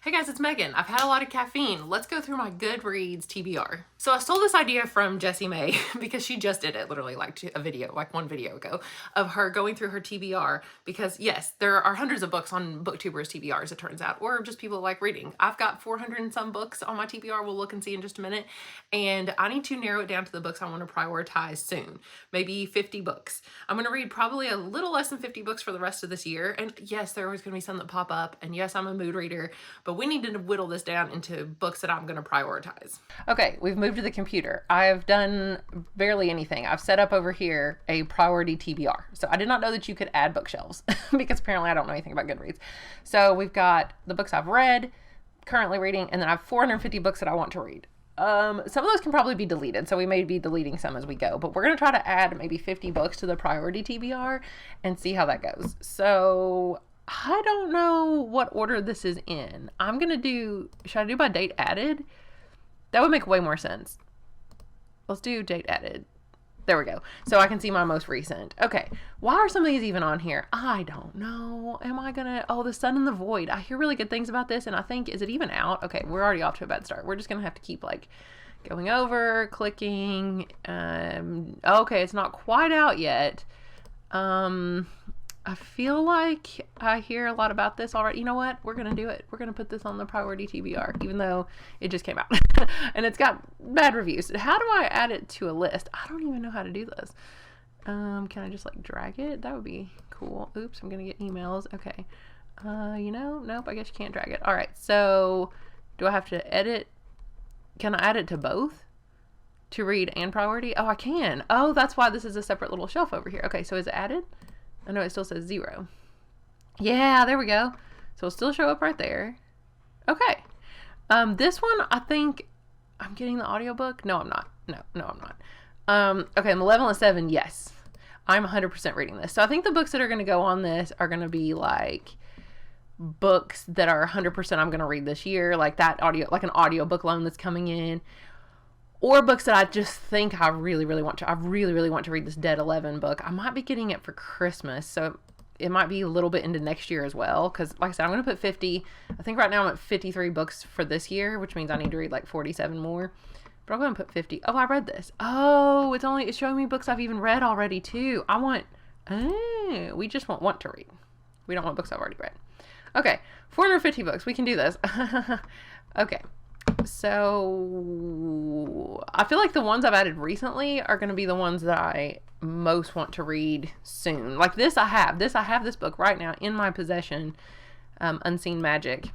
Hey guys, it's Megan. I've had a lot of caffeine. Let's go through my Goodreads TBR. So I stole this idea from Jessie May because she just did it literally like one video ago of her going through her TBR because yes, there are hundreds of books on booktubers TBRs, it turns out, or just people that like reading. I've got 400 and some books on my TBR. We'll look and see in just a minute. And I need to narrow it down to the books I want to prioritize soon. Maybe 50 books. I'm going to read probably a little less than 50 books for the rest of this year. And yes, there are always going to be some that pop up. And yes, I'm a mood reader, but we need to whittle this down into books that I'm going to prioritize. Okay, we've moved to the computer. I've done barely anything. I've set up over here a priority TBR. So I did not know that you could add bookshelves because apparently I don't know anything about Goodreads. So we've got the books I've read, currently reading, and then I have 450 books that I want to read. Some of those can probably be deleted, so we may be deleting some as we go, but we're going to try to add maybe 50 books to the priority TBR and see how that goes. So I don't know what order this is in. I'm going to do, should I do by date added? That would make way more sense. Let's do date added. There we go. So I can see my most recent. Okay. Why are some of these even on here? I don't know. Am I going to, oh, The Sun and the Void. I hear really good things about this. And I think, is it even out? Okay. We're already off to a bad start. We're just going to have to keep like going over, clicking. Okay. It's not quite out yet. I feel like I hear a lot about this already. You know what? We're going to do it. We're going to put this on the priority TBR, even though it just came out and it's got bad reviews. How do I add it to a list? I don't even know how to do this. Can I just like drag it? That would be cool. Oops, I'm going to get emails. Okay. Nope, I guess you can't drag it. All right. So do I have to edit? Can I add it to both? To read and priority? Oh, I can. Oh, that's why this is a separate little shelf over here. Okay. So is it added? I know it still says 0. Yeah, there we go. So it'll still show up right there. Okay. This one, I think I'm getting the audiobook. No, I'm not. No, I'm not. Okay, I'm 11 and 7. Yes. I'm 100% reading this. So I think the books that are going to go on this are going to be like books that are 100% I'm going to read this year, like that audio, like an audiobook loan that's coming in. Or books that I just think I really, really want to. I really, really want to read this Dead 11 book. I might be getting it for Christmas, so it might be a little bit into next year as well. Because, like I said, I'm going to put 50. I think right now I'm at 53 books for this year, which means I need to read like 47 more. But I'm going to put 50. Oh, I read this. Oh, it's showing me books I've even read already, too. We just want to read. We don't want books I've already read. Okay, 450 books. We can do this. Okay. So I feel like the ones I've added recently are going to be the ones that I most want to read soon. Like this I have this book right now in my possession, Unseen Magic.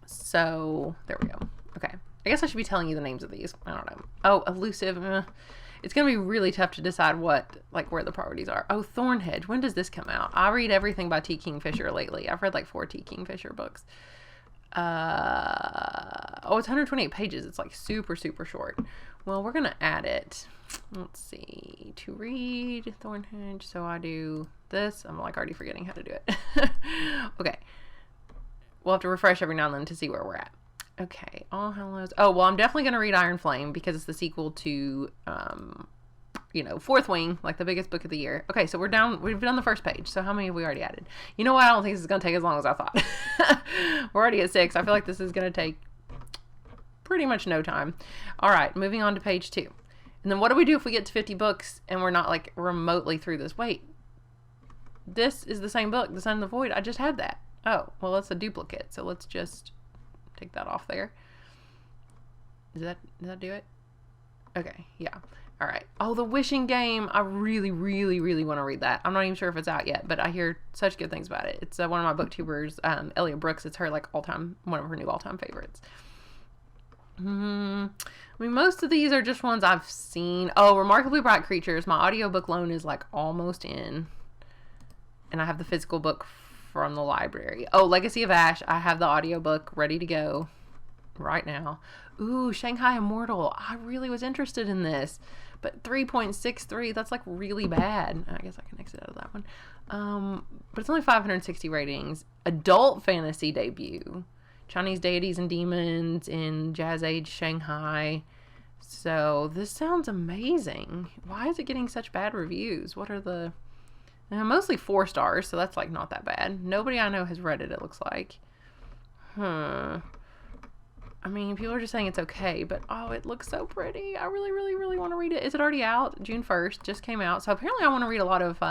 So there we go. Okay. I guess I should be telling you the names of these. I don't know. Oh, Elusive. It's going to be really tough to decide where the priorities are. Oh, Thornhedge. When does this come out? I read everything by T. Kingfisher lately. I've read like 4 T. Kingfisher books. It's 128 pages. It's like super, super short. Well, we're going to add it. Let's see. To read Thornhedge. So I do this. I'm like already forgetting how to do it. Okay. We'll have to refresh every now and then to see where we're at. Okay. All Hallows. Oh, well, I'm definitely going to read Iron Flame because it's the sequel to, Fourth Wing, like the biggest book of the year. Okay, so we've done the first page. So how many have we already added? You know what? I don't think this is going to take as long as I thought. We're already at 6. I feel like this is going to take pretty much no time. All right, moving on to page 2. And then what do we do if we get to 50 books and we're not like remotely through this? Wait, this is the same book, The Sun and the Void. I just had that. Oh, well, that's a duplicate. So let's just take that off there. Does that do it? Okay, yeah. All right. Oh, The Wishing Game. I really, really, really want to read that. I'm not even sure if it's out yet, but I hear such good things about it. It's one of my booktubers, Elliot Brooks. It's her like one of her new all-time favorites. I mean, most of these are just ones I've seen. Oh, Remarkably Bright Creatures. My audiobook loan is like almost in, and I have the physical book from the library. Oh, Legacy of Ash. I have the audiobook ready to go right now. Ooh, Shanghai Immortal. I really was interested in this, but 3.63, that's like really bad. I guess I can exit out of that one. But it's only 560 ratings. Adult fantasy debut. Chinese Deities and Demons in Jazz Age Shanghai. So this sounds amazing. Why is it getting such bad reviews? What are the... mostly 4 stars, so that's like not that bad. Nobody I know has read it looks like. I mean, people are just saying it's okay, but oh, it looks so pretty. I really, really, really want to read it. Is it already out? June 1st, just came out. So apparently I want to read a lot of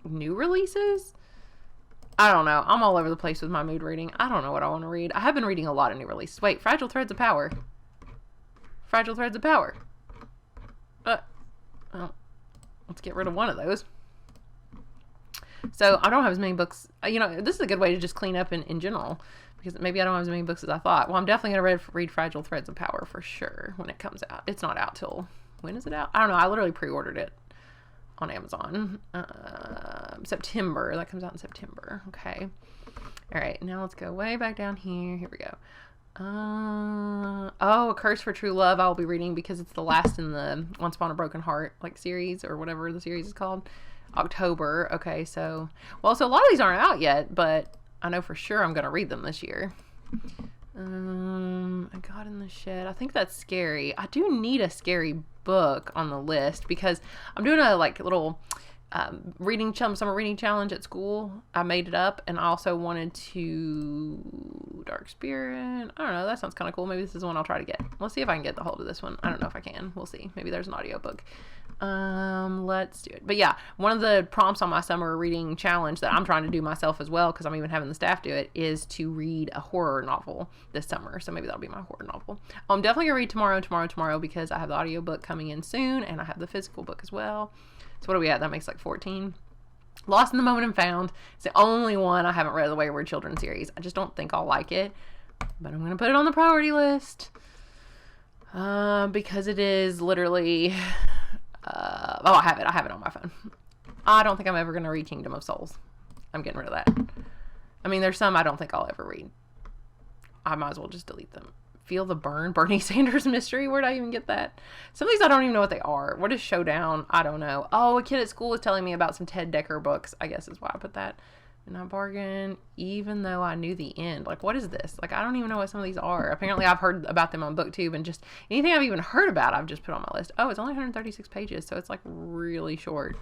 new releases. I don't know. I'm all over the place with my mood reading. I don't know what I want to read. I have been reading a lot of new releases. Wait, Fragile Threads of Power. Fragile Threads of Power. Well, let's get rid of one of those. So I don't have as many books. You know, this is a good way to just clean up in general, because maybe I don't have as many books as I thought. Well, I'm definitely going to read Fragile Threads of Power for sure when it comes out. It's not out till, when is it out? I don't know. I literally pre-ordered it on Amazon. September. That comes out in September. Okay. All right. Now let's go way back down here. Here we go. A Curse for True Love I'll be reading because it's the last in the Once Upon a Broken Heart like series, or whatever the series is called. October. Okay, so a lot of these aren't out yet, but I know for sure I'm gonna read them this year. I Got in the Shed. I think that's scary. I do need a scary book on the list because I'm doing a little summer reading challenge at school. I made it up, and I also wanted to Dark Spirit. I don't know. That sounds kind of cool. Maybe this is one I'll try to get. Let's see if I can get the hold of this one. I don't know if I can. We'll see. Maybe there's an audiobook. Let's do it. But yeah, one of the prompts on my summer reading challenge that I'm trying to do myself as well, because I'm even having the staff do it, is to read a horror novel this summer. So maybe that'll be my horror novel. I'm definitely gonna read tomorrow because I have the audiobook coming in soon, and I have the physical book as well. So what are we at? That makes like 14. Lost in the Moment and Found. It's the only one I haven't read of the Wayward Children series. I just don't think I'll like it, but I'm gonna put it on the priority list because it is literally. I have it on my phone. I don't think I'm ever gonna read Kingdom of Souls. I'm getting rid of that. I mean, there's some I don't think I'll ever read. I might as well just delete them. Feel the Burn, Bernie Sanders Mystery. Where'd I even get that? Some of these I don't even know what they are. What is Showdown? I don't know. Oh, a kid at school was telling me about some Ted Dekker books. I guess is why I put that. And I bargained, even though I knew the end. Like, what is this? Like, I don't even know what some of these are. Apparently, I've heard about them on BookTube, and just anything I've even heard about, I've just put on my list. Oh, it's only 136 pages, so it's like really short.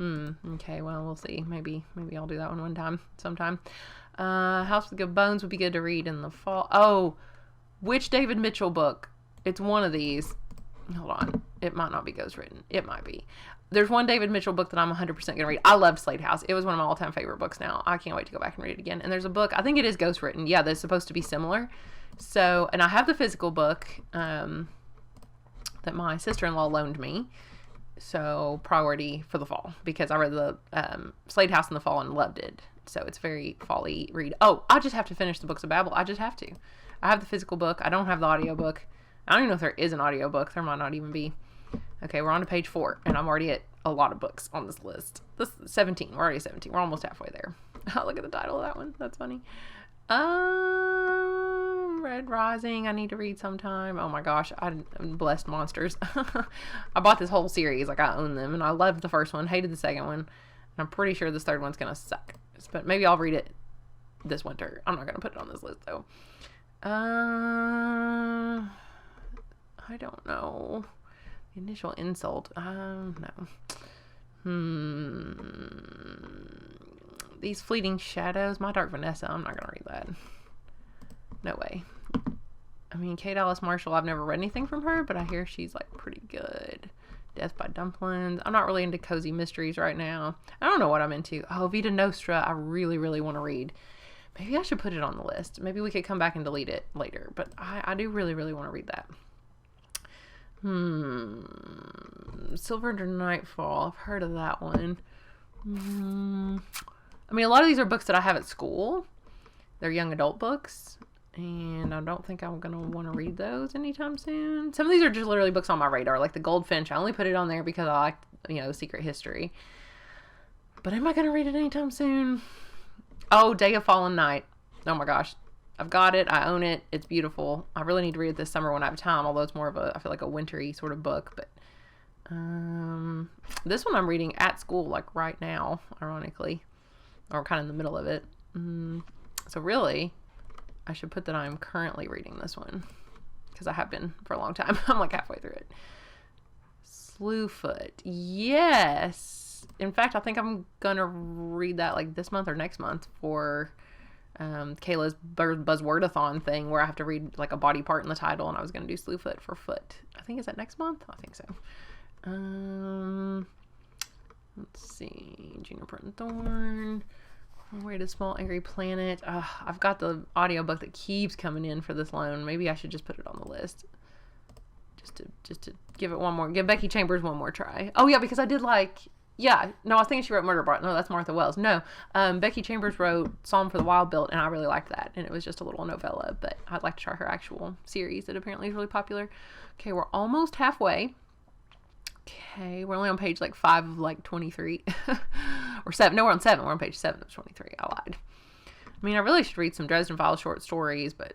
Okay, well, we'll see. Maybe I'll do that one sometime. House with Good Bones would be good to read in the fall. Oh, which David Mitchell book? It's one of these. Hold on. It might not be ghostwritten. It might be. There's one David Mitchell book that I'm 100% going to read. I loved Slade House. It was one of my all-time favorite books now. I can't wait to go back and read it again. And there's a book, I think it is ghostwritten. Yeah, that's supposed to be similar. So, and I have the physical book that my sister-in-law loaned me. So, priority for the fall. Because I read the Slade House in the fall and loved it. So, it's very fall-y read. Oh, I just have to finish the Books of Babel. I just have to. I have the physical book. I don't have the audiobook. I don't even know if there is an audiobook. There might not even be. Okay, we're on to page 4, and I'm already at a lot of books on this list. This is 17. We're already at 17. We're almost halfway there. Oh, look at the title of that one. That's funny. Red Rising. I need to read sometime. Oh my gosh, I'm Blessed Monsters. I bought this whole series. Like, I own them, and I loved the first one. Hated the second one. And I'm pretty sure this third one's gonna suck. But maybe I'll read it this winter. I'm not gonna put it on this list though. I don't know. Initial Insult. No. These Fleeting Shadows. My Dark Vanessa. I'm not going to read that. No way. I mean, Kate Alice Marshall, I've never read anything from her, but I hear she's like pretty good. Death by Dumplings. I'm not really into cozy mysteries right now. I don't know what I'm into. Oh, Vita Nostra. I really, really want to read. Maybe I should put it on the list. Maybe we could come back and delete it later, but I do really, really want to read that. Silver Under Nightfall. I've heard of that one. I mean, a lot of these are books that I have at school. They're young adult books, and I don't think I'm going to want to read those anytime soon. Some of these are just literally books on my radar, like The Goldfinch. I only put it on there because I like, Secret History. But am I going to read it anytime soon? Oh, Day of Fallen Night. Oh my gosh. I've got it. I own it. It's beautiful. I really need to read it this summer when I have time, although it's more of I feel like a wintry sort of book. But this one I'm reading at school, like right now, ironically, or kind of in the middle of it. So really, I should put that I'm currently reading this one because I have been for a long time. I'm like halfway through it. Slewfoot. Yes. In fact, I think I'm going to read that like this month or next month for Kayla's Buzzwordathon thing where I have to read like a body part in the title, and I was going to do Slewfoot for foot. I think, is that next month? I think so. Let's see. Juniper and Thorn. Where to Small Angry Planet. I've got the audiobook that keeps coming in for this loan. Maybe I should just put it on the list. Just to give Becky Chambers one more try. Oh yeah, because I did like, yeah, no, I was thinking she wrote Murder Bot. No, that's Martha Wells. No, Becky Chambers wrote Psalm for the Wild Built, and I really liked that. And it was just a little novella, but I'd like to try her actual series that apparently is really popular. Okay, we're almost halfway. Okay, we're only on page like 5 of like 23. Or 7. No, we're on 7. We're on page 7 of 23. I lied. I mean, I really should read some Dresden Files short stories, but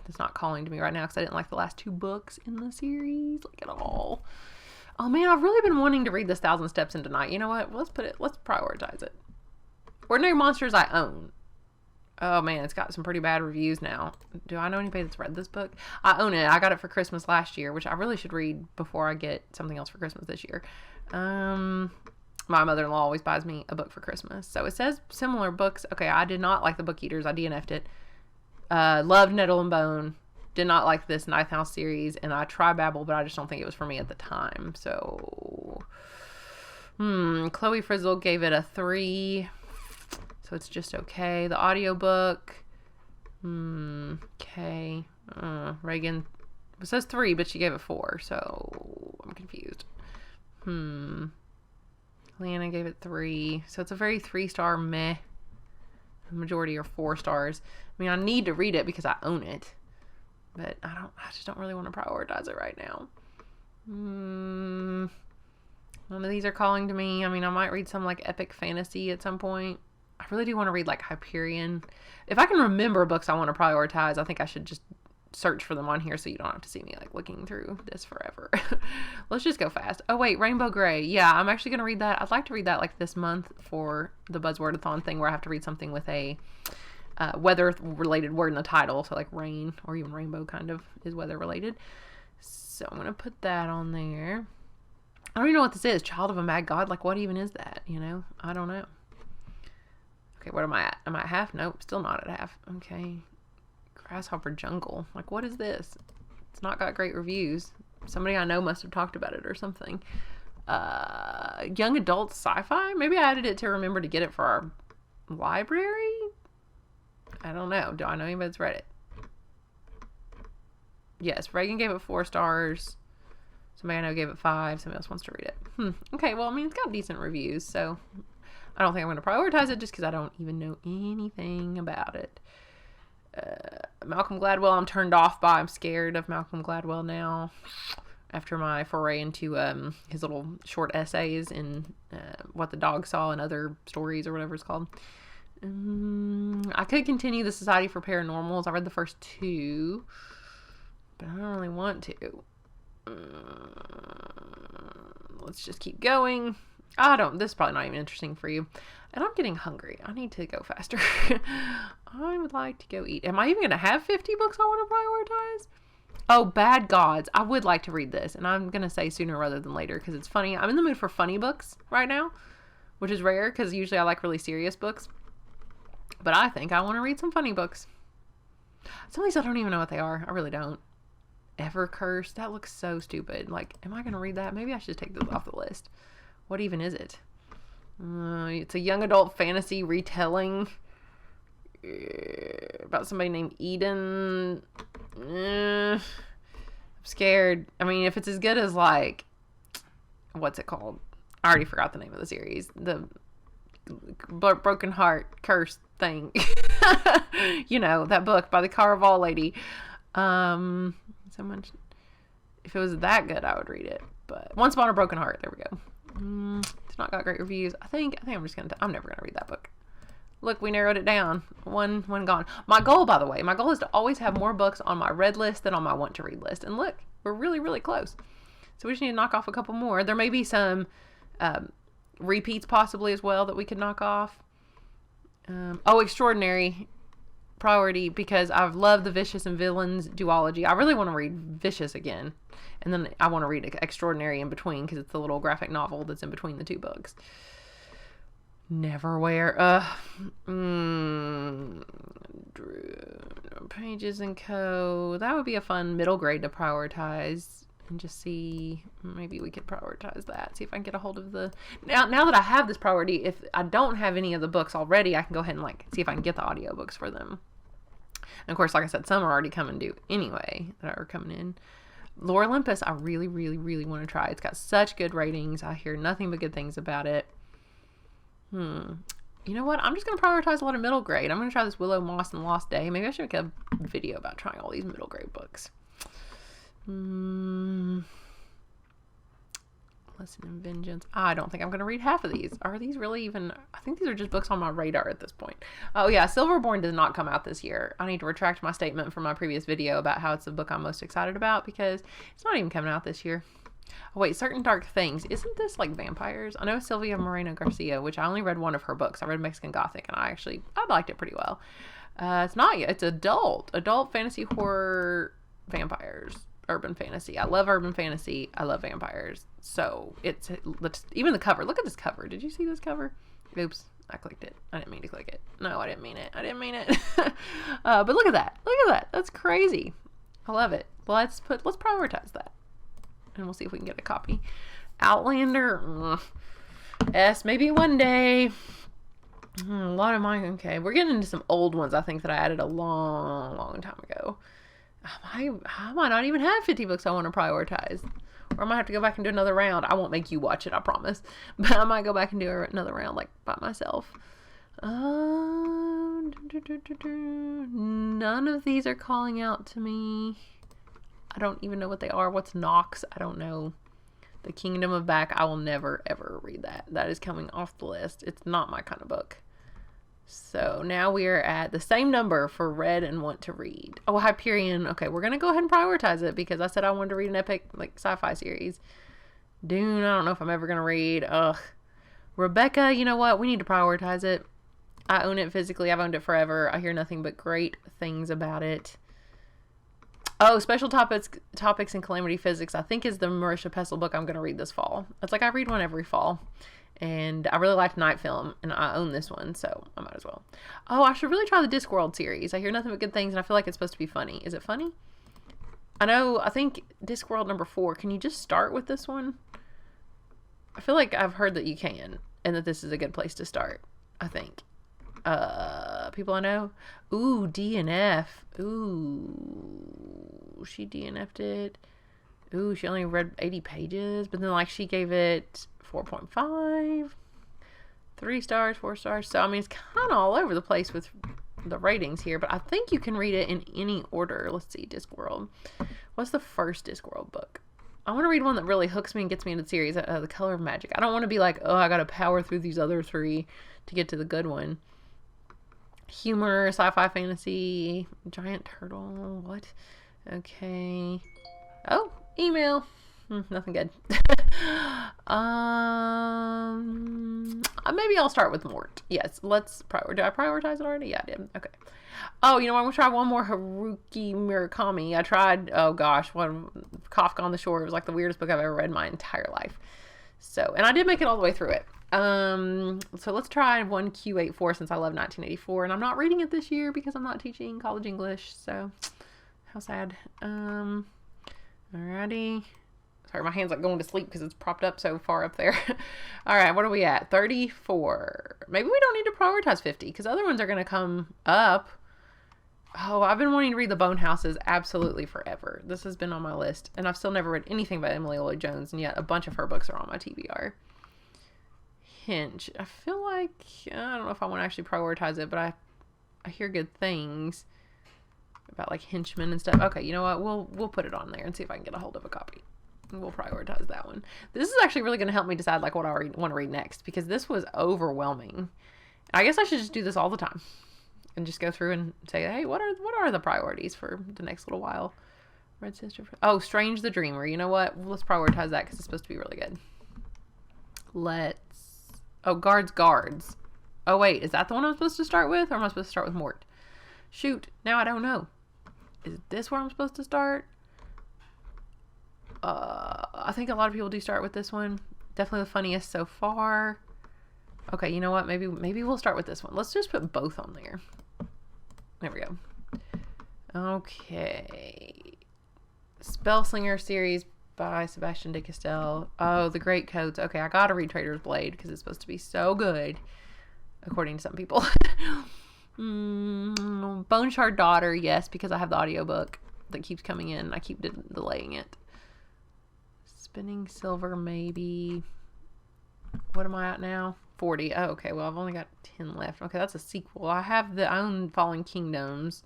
that's not calling to me right now because I didn't like the last 2 books in the series, like at all. Oh man, I've really been wanting to read this 1,000 Steps into Night. You know what? Let's prioritize it. Ordinary Monsters I own. Oh man, it's got some pretty bad reviews now. Do I know anybody that's read this book? I own it. I got it for Christmas last year, which I really should read before I get something else for Christmas this year. My mother-in-law always buys me a book for Christmas. So it says similar books. Okay, I did not like The Book Eaters. I DNF'd it. Loved Nettle and Bone. Did not like this Ninth House series. And I tried Babel, but I just don't think it was for me at the time. So, Chloe Frizzle gave it a 3. So it's just okay. The audiobook. Okay. Reagan. It says 3, but she gave it 4. So I'm confused. Leanna gave it 3. So it's a very 3-star meh. The majority are 4 stars. I mean, I need to read it because I own it. But I just don't really want to prioritize it right now. None of these are calling to me. I mean, I might read some like epic fantasy at some point. I really do want to read like Hyperion. If I can remember books I want to prioritize, I think I should just search for them on here so you don't have to see me like looking through this forever. Let's just go fast. Oh wait, Rainbow Gray. Yeah, I'm actually going to read that. I'd like to read that like this month for the Buzzwordathon thing where I have to read something with a weather related word in the title. So like rain or even rainbow kind of is weather related. So I'm going to put that on there. I don't even know what this is. Child of a Mad God. Like what even is that? You know, I don't know. Okay, what am I at? Am I at half? Nope, still not at half. Okay. Grasshopper Jungle. Like, what is this? It's not got great reviews. Somebody I know must have talked about it or something. Young adult sci-fi? Maybe I added it to remember to get it for our library? I don't know. Do I know anybody that's read it? Yes, Reagan gave it 4 stars. Somebody I know gave it 5. Somebody else wants to read it. Okay, well, I mean, it's got decent reviews, so I don't think I'm going to prioritize it just because I don't even know anything about it. Malcolm Gladwell, I'm turned off by. I'm scared of Malcolm Gladwell now after my foray into his little short essays in What the Dog Saw and Other Stories or whatever it's called. I could continue The Society for Paranormals. I read the first 2, but I don't really want to. Let's just keep going. This is probably not even interesting for you. And I'm getting hungry. I need to go faster. I would like to go eat. Am I even going to have 50 books I want to prioritize? Oh, Bad Gods. I would like to read this. And I'm going to say sooner rather than later because it's funny. I'm in the mood for funny books right now, which is rare because usually I like really serious books. But I think I want to read some funny books. Some of these I don't even know what they are. I really don't. Evercurse. That looks so stupid. Like, am I going to read that? Maybe I should take this off the list. What even is it? It's a young adult fantasy retelling about somebody named Eden. I'm scared. I mean, if it's as good as like, what's it called? I already forgot the name of the series. The Broken Heart Curse thing. You know, that book by the Caraval lady. So much. If it was that good, I would read it. But Once Upon a Broken Heart. There we go. It's not got great reviews. I think I'm just gonna. I'm never gonna read that book. Look, we narrowed it down. One gone. My goal, by the way, is to always have more books on my read list than on my want to read list. And look, we're really, really close. So we just need to knock off a couple more. There may be some repeats possibly as well that we could knock off. Extraordinary priority because I've loved the Vicious and Villains duology. I really want to read Vicious again. And then I want to read Extraordinary in between because it's the little graphic novel that's in between the 2 books. Neverwhere. Pages and Co. That would be a fun middle grade to prioritize and just see. Maybe we could prioritize that. See if I can get a hold of the. Now that I have this priority, if I don't have any of the books already, I can go ahead and like see if I can get the audiobooks for them. And of course, like I said, some are already coming due anyway that are coming in. Lore Olympus, I really, really, really want to try. It's got such good ratings. I hear nothing but good things about it. You know what? I'm just going to prioritize a lot of middle grade. I'm going to try this Willow Moss and Lost Day. Maybe I should make a video about trying all these middle grade books. Lesson in Vengeance. I don't think I'm going to read half of these. Are these really even... I think these are just books on my radar at this point. Oh yeah, Silverborn does not come out this year. I need to retract my statement from my previous video about how it's the book I'm most excited about because it's not even coming out this year. Oh wait, Certain Dark Things. Isn't this like vampires? I know Sylvia Moreno Garcia, which I only read one of her books. I read Mexican Gothic and I liked it pretty well. It's not yet. It's adult fantasy horror vampires. Urban fantasy. I love urban fantasy. I love vampires. So it's even the cover. Look at this cover. Did you see this cover? Oops, I clicked it. I didn't mean to click it. No, I didn't mean it. But look at that. Look at that. That's crazy. I love it. Let's prioritize that. And we'll see if we can get a copy. Outlander. S, maybe one day. A lot of mine. Okay, we're getting into some old ones. I think that I added a long time ago. I might not even have 50 books I want to prioritize. Or I might have to go back and do another round. I won't make you watch it, I promise. But I might go back and do another round like by myself. None of these are calling out to me. I don't even know what they are. What's Nox? I don't know. The Kingdom of Back. I will never ever read that. That is coming off the list. It's not my kind of book. So now we are at the same number for read and want to read. Oh, Hyperion. Okay, we're going to go ahead and prioritize it because I said I wanted to read an epic like sci-fi series. Dune, I don't know if I'm ever going to read. Ugh. Rebecca, you know what? We need to prioritize it. I own it physically. I've owned it forever. I hear nothing but great things about it. Oh, Special Topics in Calamity Physics, I think is the Marisha Pestle book I'm going to read this fall. It's like I read one every fall. And I really liked Night Film, and I own this one, so I might as well. Oh, I should really try the Discworld series. I hear nothing but good things, and I feel like it's supposed to be funny. Is it funny? I think Discworld number 4, can you just start with this one? I feel like I've heard that you can, and that this is a good place to start, I think. People I know? Ooh, DNF. Ooh, she DNF'd it. Ooh, she only read 80 pages, but then like she gave it 4.5, 3 stars, 4 stars. So I mean, it's kind of all over the place with the ratings here, but I think you can read it in any order. Let's see, Discworld. What's the first Discworld book? I want to read one that really hooks me and gets me into the series. The Color of Magic. I don't want to be like, oh, I got to power through these other 3 to get to the good one. Humor, sci-fi, fantasy, giant turtle. What? Okay. Oh, email. Nothing good. Maybe I'll start with Mort. Yes, let's prioritize. Did I prioritize it already? Yeah, I did. Okay. Oh, you know what? I'm going to try one more Haruki Murakami. I tried, oh gosh, one Kafka on the Shore. It was like the weirdest book I've ever read in my entire life. So, and I did make it all the way through it. So let's try one Q84 since I love 1984. And I'm not reading it this year because I'm not teaching college English. So, how sad. Alrighty. Sorry, my hand's like going to sleep because it's propped up so far up there. All right, what are we at? 34. Maybe we don't need to prioritize 50 because other ones are going to come up. Oh, I've been wanting to read The Bone Houses absolutely forever. This has been on my list, and I've still never read anything by Emily Lloyd-Jones, and yet a bunch of her books are on my TBR. Hinge. I feel like, I don't know if I want to actually prioritize it, but I hear good things about like henchmen and stuff. Okay, you know what? We'll put it on there and see if I can get a hold of a copy. We'll prioritize that one. This is actually really going to help me decide like what I want to read next because this was overwhelming. I guess I should just do this all the time and just go through and say, hey, what are the priorities for the next little while? Red Sister. Oh, Strange the Dreamer. You know what? Let's prioritize that because it's supposed to be really good. Guards. Oh wait, is that the one I'm supposed to start with, or am I supposed to start with Mort? Shoot, now I don't know. Is this where I'm supposed to start? I think a lot of people do start with this one. Definitely the funniest so far. Okay, you know what? Maybe we'll start with this one. Let's just put both on there. There we go. Okay. Spellslinger series by Sebastian de Castell. Oh, The Great Coats. Okay, I gotta read Trader's Blade because it's supposed to be so good, according to some people. Bone Shard Daughter, yes, because I have the audiobook that keeps coming in. I keep delaying it. Spinning Silver, maybe. What am I at now? 40. Oh, okay. Well, I've only got 10 left. Okay, that's a sequel. I own Fallen Kingdoms.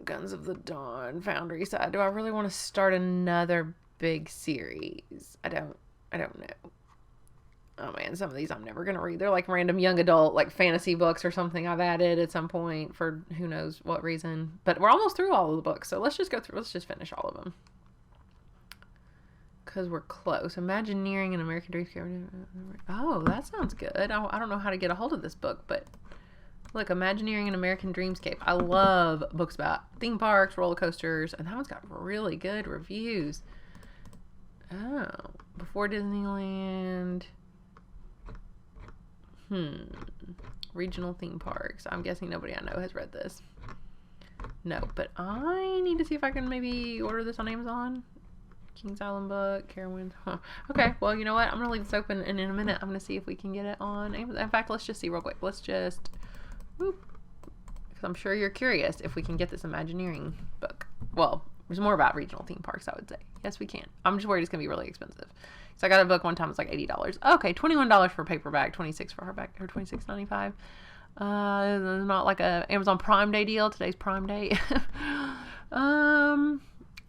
Guns of the Dawn, Foundry Side. Do I really want to start another big series? I don't know. Oh man, some of these I'm never gonna read. They're like random young adult, like fantasy books or something I've added at some point for who knows what reason. But we're almost through all of the books, so let's just go through. Let's just finish all of them because we're close. Imagineering and American Dreamscape. Oh, that sounds good. I don't know how to get a hold of this book, but look, Imagineering and American Dreamscape. I love books about theme parks, roller coasters, and that one's got really good reviews. Oh, Before Disneyland. Regional theme parks. I'm guessing nobody I know has read this. No, but I need to see if I can maybe order this on Amazon. Kings Island book, Carowinds. Huh. Okay, well, you know what? I'm going to leave this open, and in a minute, I'm going to see if we can get it on Amazon. In fact, let's just see real quick. Let's just... Because I'm sure you're curious if we can get this Imagineering book. Well, there's more about regional theme parks, I would say. Yes, we can. I'm just worried it's going to be really expensive. So I got a book one time, it's like $80. Okay, $21 for paperback, $26 for hardback, or $26.95. Not like a Amazon Prime Day deal. Today's Prime Day.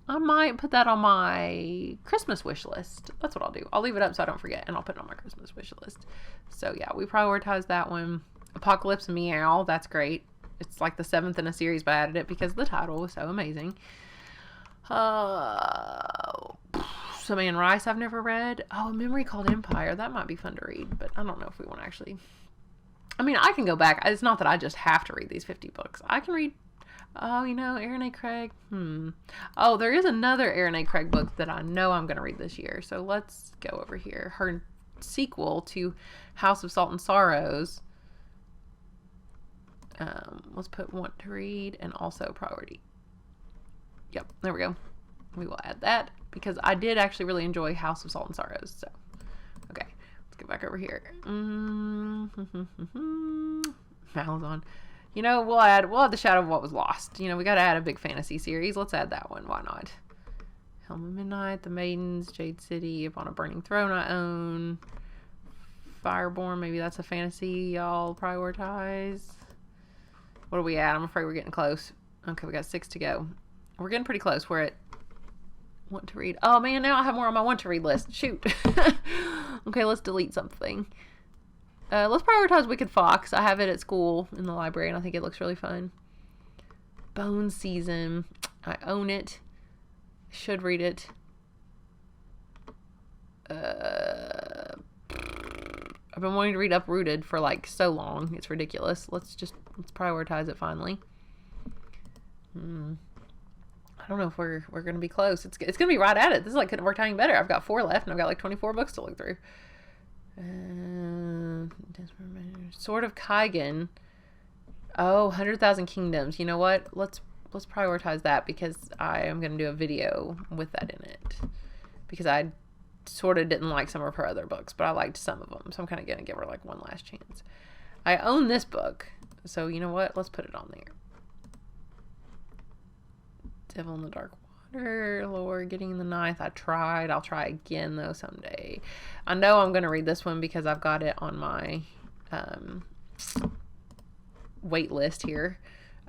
I might put that on my Christmas wish list. That's what I'll do. I'll leave it up so I don't forget, and I'll put it on my Christmas wish list. So yeah, we prioritized that one. Apocalypse Meow, that's great. It's like the 7th in a series, but I added it because the title was so amazing. Some Anne Rice I've never read. Oh, A Memory Called Empire. That might be fun to read, but I don't know if we want to actually... I mean, I can go back. It's not that I just have to read these 50 books. I can read... Oh, you know, Erin A. Craig. Oh, there is another Erin A. Craig book that I know I'm going to read this year. So let's go over here. Her sequel to House of Salt and Sorrows. Let's put want to read and also priority. Yep, there we go. We will add that because I did actually really enjoy House of Salt and Sorrows. So, okay, let's get back over here. Amazon. You know, we'll add The Shadow of What Was Lost. You know, we got to add a big fantasy series. Let's add that one. Why not? Helm of Midnight, The Maidens, Jade City, Upon a Burning Throne I own. Fireborn, maybe that's a fantasy I'll prioritize. What are we at? I'm afraid we're getting close. Okay, we got 6 to go. We're getting pretty close. We're at want to read. Oh man, now I have more on my want to read list. Shoot. Okay, let's delete something. Let's prioritize Wicked Fox. I have it at school in the library, and I think it looks really fun. Bone Season. I own it. Should read it. I've been wanting to read Uprooted for like so long. It's ridiculous. Let's prioritize it finally. I don't know if we're going to be close. It's going to be right at it. This is like couldn't work out any better. I've got 4 left, and I've got like 24 books to look through. Sword of Kaigan. Oh, 100,000 Kingdoms. You know what? Let's prioritize that because I am going to do a video with that in it. Because I sort of didn't like some of her other books, but I liked some of them. So I'm kind of going to give her like one last chance. I own this book. So you know what? Let's put it on there. Devil in the Dark Water, Lord, Getting the Ninth. I tried. I'll try again though someday. I know I'm going to read this one because I've got it on my wait list here.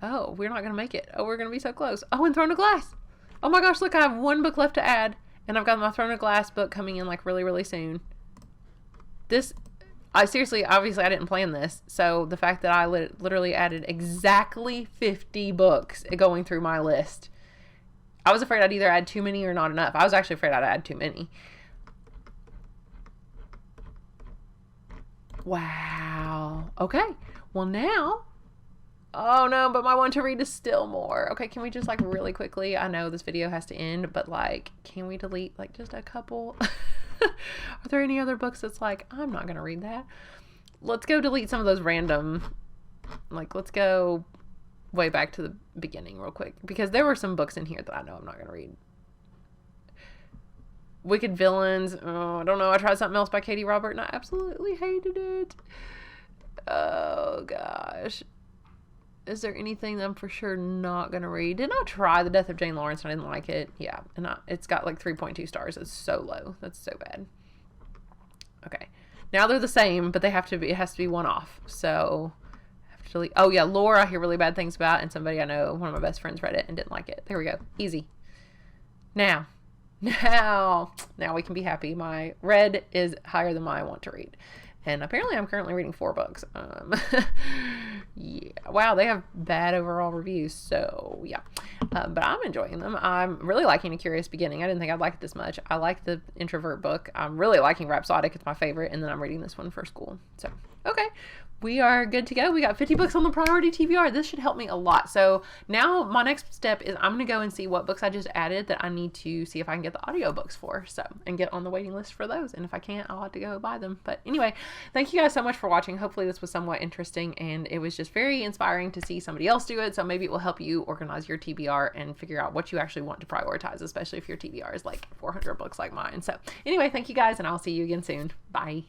Oh, we're not going to make it. Oh, we're going to be so close. Oh, and Throne of Glass. Oh my gosh, look, I have 1 book left to add. And I've got my Throne of Glass book coming in like really, really soon. Obviously I didn't plan this. So the fact that I literally added exactly 50 books going through my list. I was afraid I'd either add too many or not enough. I was actually afraid I'd add too many. Wow. Okay. Well now, oh no, but my want to read is still more. Okay, can we just like really quickly, I know this video has to end, but like, can we delete like just a couple? Are there any other books that's like, I'm not going to read that? Let's go delete some of those random, like, let's go way back to the beginning real quick, because there were some books in here that I know I'm not going to read. Wicked Villains. Oh, I don't know. I tried something else by Katie Robert and I absolutely hated it. Oh, gosh. Is there anything that I'm for sure not going to read? Didn't I try The Death of Jane Lawrence and I didn't like it? Yeah. And it's got like 3.2 stars. It's so low. That's so bad. Okay. Now they're the same, but it has to be one off. So I have to delete. Oh, yeah. Lore, I hear really bad things about, and somebody I know, one of my best friends, read it and didn't like it. There we go. Easy. Now we can be happy. My read is higher than my want to read. And apparently I'm currently reading 4 books. Yeah. Wow, they have bad overall reviews. So, yeah. But I'm enjoying them. I'm really liking A Curious Beginning. I didn't think I'd like it this much. I like the introvert book. I'm really liking Rhapsodic. It's my favorite. And then I'm reading this one for school. So, okay. We are good to go. We got 50 books on the priority TBR. This should help me a lot. So now my next step is I'm going to go and see what books I just added that I need to see if I can get the audiobooks for. So, and get on the waiting list for those. And if I can't, I'll have to go buy them. But anyway, thank you guys so much for watching. Hopefully this was somewhat interesting, and it was just very inspiring to see somebody else do it. So maybe it will help you organize your TBR and figure out what you actually want to prioritize, especially if your TBR is like 400 books like mine. So anyway, thank you guys, and I'll see you again soon. Bye.